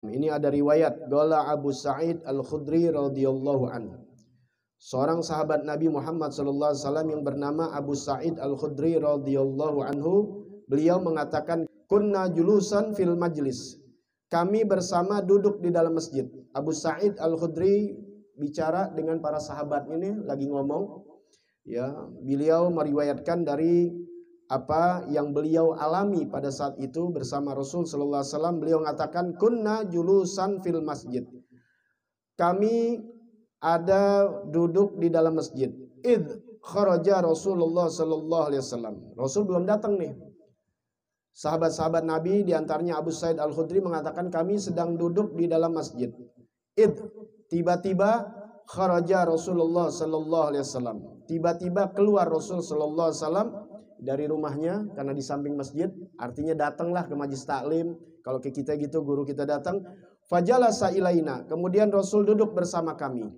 Ini ada riwayat Qala Abu Sa'id Al-Khudri radhiyallahu anhu. Seorang sahabat Nabi Muhammad sallallahu alaihi wasallam yang bernama Abu Sa'id Al-Khudri radhiyallahu anhu, beliau mengatakan, kunna julusan fil majlis. Kami bersama duduk di dalam masjid. Abu Sa'id Al-Khudri bicara dengan para sahabat ini, lagi ngomong. Ya, beliau meriwayatkan dari apa yang beliau alami pada saat itu bersama Rasul sallallahu alaihi wasallam. Beliau mengatakan, kunna julusan fil masjid. Kami ada duduk di dalam masjid. Id kharaja Rasulullah sallallahu alaihi wasallam. Rasul belum datang nih. Sahabat-sahabat Nabi diantaranya Abu Sa'id Al-Khudri mengatakan, kami sedang duduk di dalam masjid. Id, tiba-tiba kharaja Rasulullah sallallahu alaihi wasallam. Tiba-tiba keluar Rasul sallallahu alaihi wasallam dari rumahnya, karena di samping masjid, artinya datanglah ke majlis taklim. Kalau ke kita gitu, guru kita datang. Fajalasa ilaina, kemudian Rasul duduk bersama kami.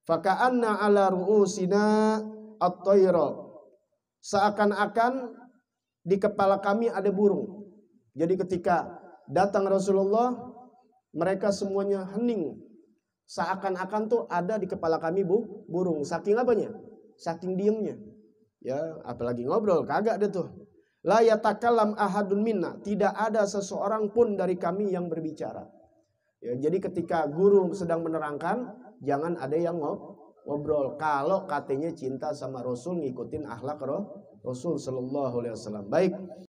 Faka'anna ala ru'usina at-tayra, seakan-akan di kepala kami ada burung. Jadi ketika datang Rasulullah, mereka semuanya hening. Seakan-akan tuh ada di kepala kami burung. Saking apanya? Saking diemnya. Ya, apalagi ngobrol, kagak deh tuh. La yatakallam ahadun minna, tidak ada seseorang pun dari kami yang berbicara. Ya, jadi ketika guru sedang menerangkan, jangan ada yang ngobrol. Kalau katanya cinta sama Rasul, ngikutin akhlak Rasul sallallahu alaihi wasallam. Baik.